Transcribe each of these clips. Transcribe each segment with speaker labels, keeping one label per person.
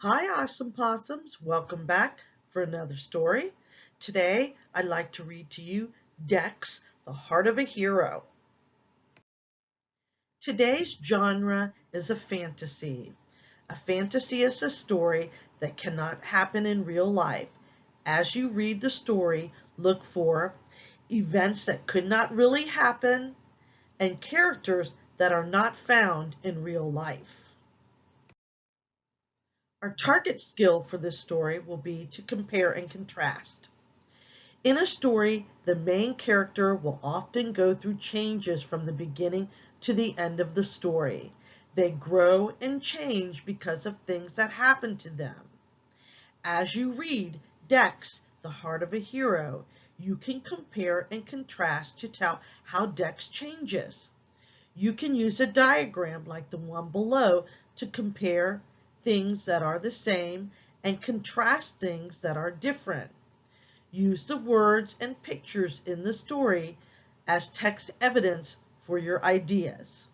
Speaker 1: Hi, awesome possums. Welcome back for another story. Today, I'd like to read to you Dex, The Heart of a Hero. Today's genre is a fantasy. A fantasy is a story that cannot happen in real life. As you read the story, look for events that could not really happen and characters that are not found in real life. Our target skill for this story will be to compare and contrast. In a story, the main character will often go through changes from the beginning to the end of the story. They grow and change because of things that happen to them. As you read Dex, The Heart of a Hero, you can compare and contrast to tell how Dex changes. You can use a diagram like the one below to compare things that are the same and contrast things that are different. Use the words and pictures in the story as text evidence for your ideas.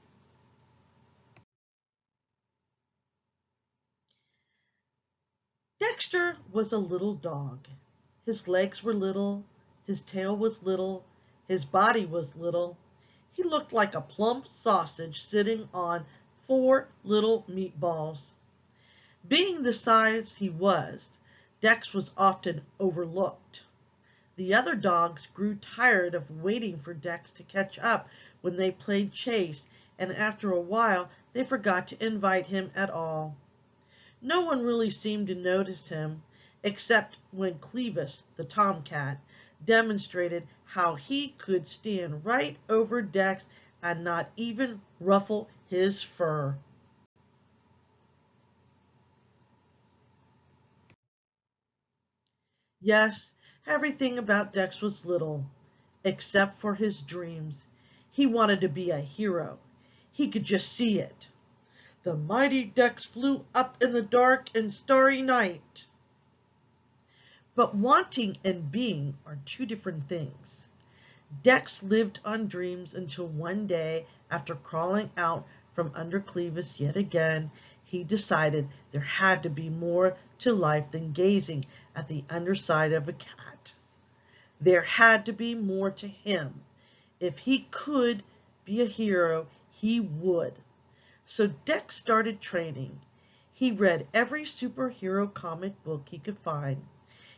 Speaker 1: Dexter was a little dog. His legs were little, his tail was little, his body was little. He looked like a plump sausage sitting on 4 little meatballs. Being the size he was, Dex was often overlooked. The other dogs grew tired of waiting for Dex to catch up when they played chase, and after a while they forgot to invite him at all. No one really seemed to notice him, except when Clevis, the tomcat, demonstrated how he could stand right over Dex and not even ruffle his fur. Yes, everything about Dex was little, except for his dreams. He wanted to be a hero. He could just see it. The mighty Dex flew up in the dark and starry night. But wanting and being are two different things. Dex lived on dreams until one day, after crawling out from under Clevis yet again, he decided there had to be more to life than gazing at the underside of a cat. There had to be more to him. If he could be a hero, he would. So Dex started training. He read every superhero comic book he could find.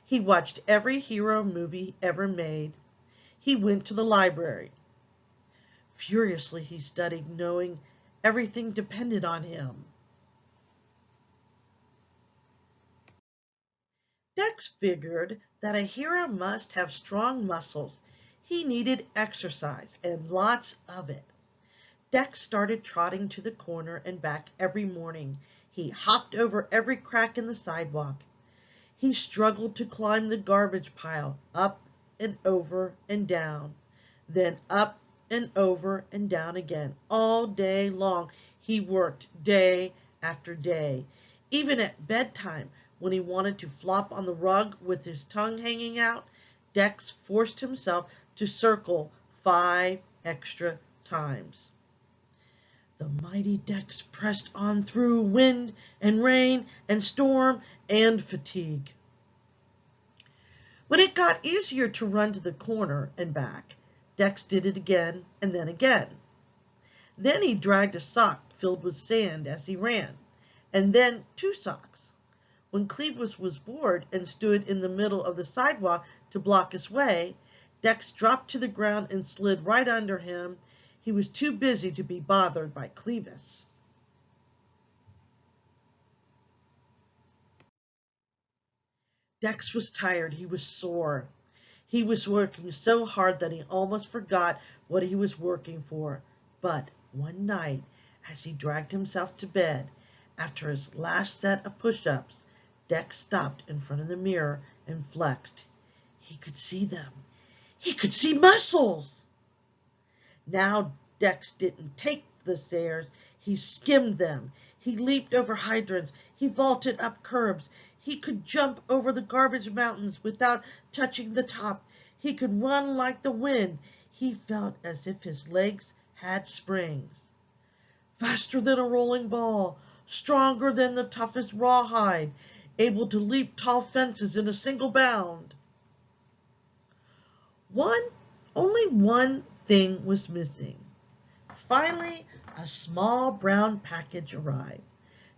Speaker 1: He watched every hero movie ever made. He went to the library. Furiously he studied, knowing everything depended on him. Dex figured that a hero must have strong muscles. He needed exercise, and lots of it. Dex started trotting to the corner and back every morning. He hopped over every crack in the sidewalk. He struggled to climb the garbage pile, up and over and down, then up and over and down again. All day long he worked, day after day. Even at bedtime, when he wanted to flop on the rug with his tongue hanging out, Dex forced himself to circle 5 extra times. The mighty Dex pressed on through wind and rain and storm and fatigue. When it got easier to run to the corner and back, Dex did it again and then again. Then he dragged a sock filled with sand as he ran, and then 2 socks. When Clevis was bored and stood in the middle of the sidewalk to block his way, Dex dropped to the ground and slid right under him. He was too busy to be bothered by Clevis. Dex was tired. He was sore. He was working so hard that he almost forgot what he was working for. But one night, as he dragged himself to bed, after his last set of push-ups, Dex stopped in front of the mirror and flexed. He could see them. He could see muscles! Now Dex didn't take the stairs. He skimmed them. He leaped over hydrants. He vaulted up curbs. He could jump over the garbage mountains without touching the top. He could run like the wind. He felt as if his legs had springs. Faster than a rolling ball, stronger than the toughest rawhide, able to leap tall fences in a single bound. Only one thing was missing. Finally, a small brown package arrived.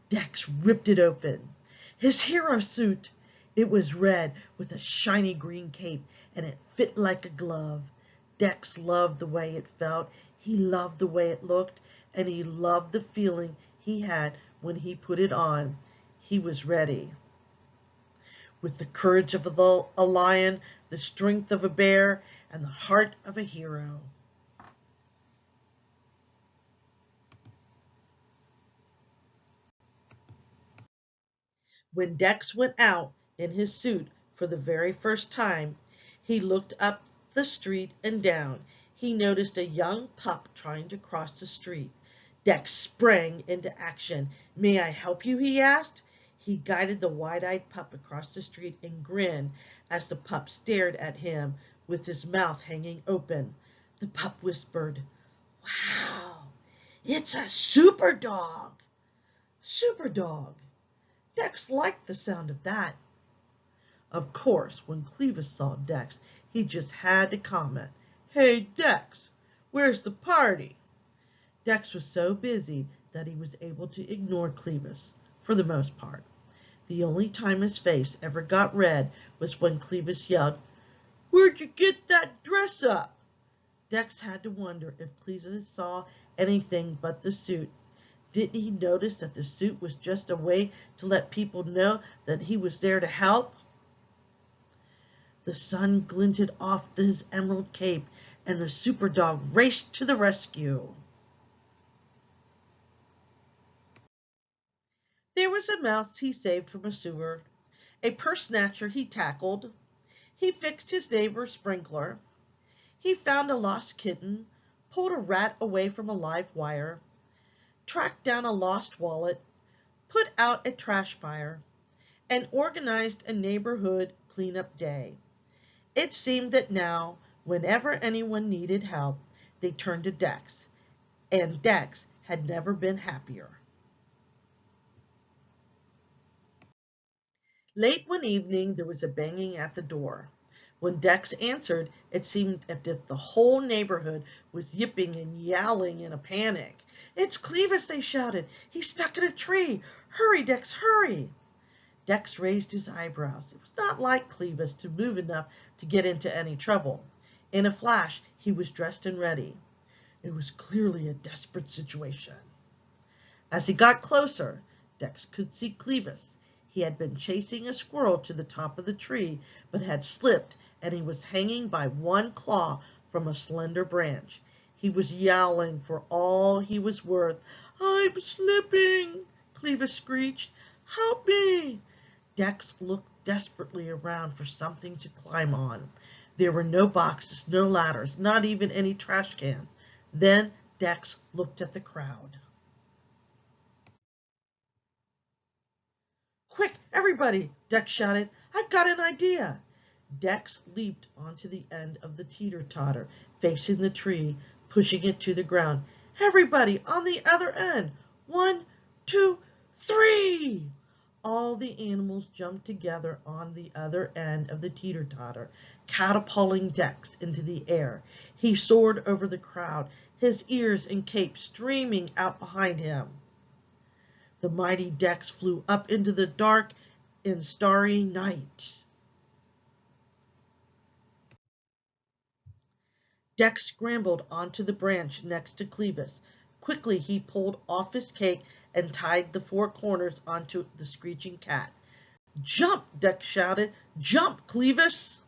Speaker 1: Dex ripped it open. His hero suit! It was red with a shiny green cape, and it fit like a glove. Dex loved the way it felt, he loved the way it looked, and he loved the feeling he had when he put it on. He was ready. With the courage of a lion, the strength of a bear, and the heart of a hero. When Dex went out in his suit for the very first time, he looked up the street and down. He noticed a young pup trying to cross the street. Dex sprang into action. "May I help you?" he asked. He guided the wide-eyed pup across the street and grinned as the pup stared at him with his mouth hanging open. The pup whispered, "Wow, it's a super dog!" Super dog! Dex liked the sound of that. Of course, when Clevis saw Dex, he just had to comment, "Hey, Dex, where's the party?" Dex was so busy that he was able to ignore Clevis, for the most part. The only time his face ever got red was when Clevis yelled, "Where'd you get that dress up?" Dex had to wonder if Clevis saw anything but the suit. Didn't he notice that the suit was just a way to let people know that he was there to help? The sun glinted off his emerald cape, and the super dog raced to the rescue. There was a mouse he saved from a sewer, a purse snatcher he tackled. He fixed his neighbor's sprinkler. He found a lost kitten, pulled a rat away from a live wire, tracked down a lost wallet, put out a trash fire, and organized a neighborhood cleanup day. It seemed that now, whenever anyone needed help, they turned to Dex, and Dex had never been happier. Late one evening, there was a banging at the door. When Dex answered, it seemed as if the whole neighborhood was yipping and yowling in a panic. "It's Clevis!" they shouted. "He's stuck in a tree! Hurry, Dex, hurry!" Dex raised his eyebrows. It was not like Clevis to move enough to get into any trouble. In a flash, he was dressed and ready. It was clearly a desperate situation. As he got closer, Dex could see Clevis. He had been chasing a squirrel to the top of the tree, but had slipped, and he was hanging by one claw from a slender branch. He was yowling for all he was worth. "I'm slipping!" Clevis screeched. "Help me!" Dex looked desperately around for something to climb on. There were no boxes, no ladders, not even any trash can. Then Dex looked at the crowd. "Quick, everybody!" Dex shouted. "I've got an idea!" Dex leaped onto the end of the teeter-totter, facing the tree, pushing it to the ground. "Everybody on the other end! 1, 2, 3!" All the animals jumped together on the other end of the teeter-totter, catapulting Dex into the air. He soared over the crowd, his ears and cape streaming out behind him. The mighty Dex flew up into the dark and starry night. Dex scrambled onto the branch next to Clevis. Quickly he pulled off his cape and tied the four corners onto the screeching cat. "Jump!" Dex shouted. "Jump, Clevis!"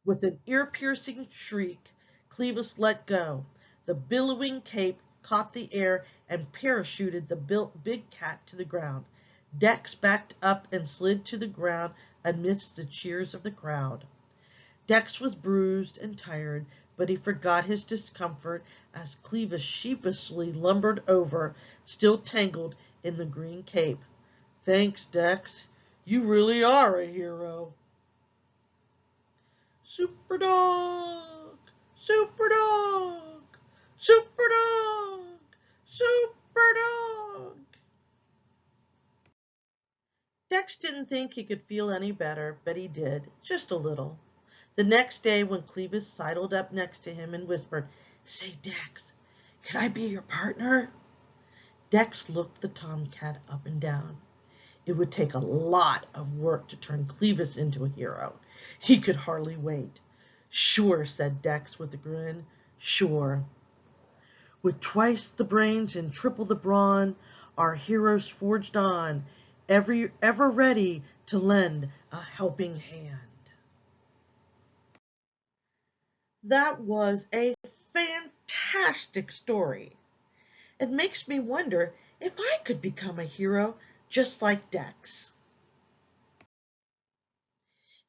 Speaker 1: With an ear-piercing shriek, Clevis let go. The billowing cape caught the air and parachuted the big cat to the ground. Dex backed up and slid to the ground amidst the cheers of the crowd. Dex was bruised and tired, but he forgot his discomfort as Clevis sheepishly lumbered over, still tangled in the green cape. "Thanks, Dex. You really are a hero." Super dog! Super dog! Super dog! Dex didn't think he could feel any better, but he did, just a little. The next day when Clevis sidled up next to him and whispered, "Say, Dex, can I be your partner?" Dex looked the tomcat up and down. It would take a lot of work to turn Clevis into a hero. He could hardly wait. "Sure," said Dex with a grin. "Sure." With twice the brains and triple the brawn, our heroes forged on, ever ready to lend a helping hand. That was a fantastic story. It makes me wonder if I could become a hero just like Dex.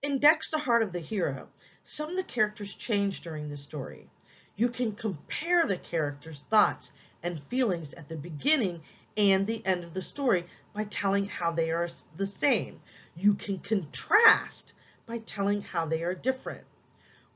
Speaker 1: In Dex the Heart of the Hero, some of the characters change during the story. You can compare the characters' thoughts and feelings at the beginning and the end of the story by telling how they are the same. You can contrast by telling how they are different.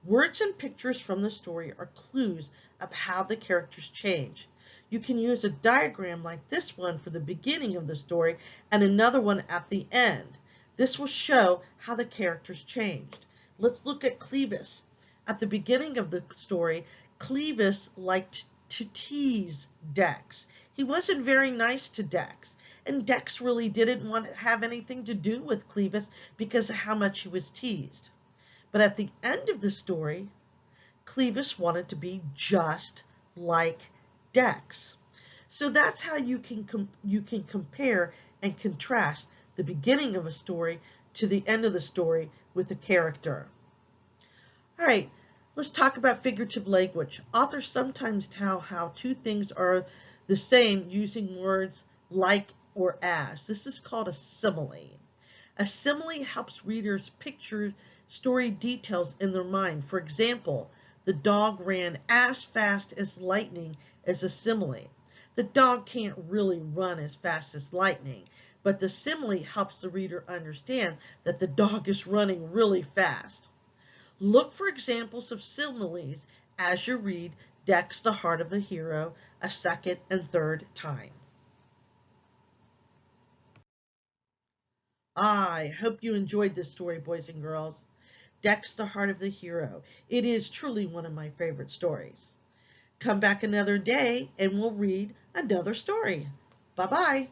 Speaker 1: Words and pictures from the story are clues of how the characters change. You can use a diagram like this one for the beginning of the story and another one at the end. This will show how the characters changed. Let's look at Clevis. At the beginning of the story, Clevis liked to tease Dex. He wasn't very nice to Dex, and Dex really didn't want to have anything to do with Clevis because of how much he was teased. But at the end of the story, Clevis wanted to be just like Dex. So that's how you can compare and contrast the beginning of a story to the end of the story with a character. All right, let's talk about figurative language. Authors sometimes tell how two things are the same using words like or as. This is called a simile. A simile helps readers picture story details in their mind. For example, the dog ran as fast as lightning is a simile. The dog can't really run as fast as lightning, but the simile helps the reader understand that the dog is running really fast. Look for examples of similes as you read Dex the Heart of the Hero a second and third time. I hope you enjoyed this story, boys and girls. Dex the Heart of the Hero. It is truly one of my favorite stories. Come back another day and we'll read another story. Bye-bye.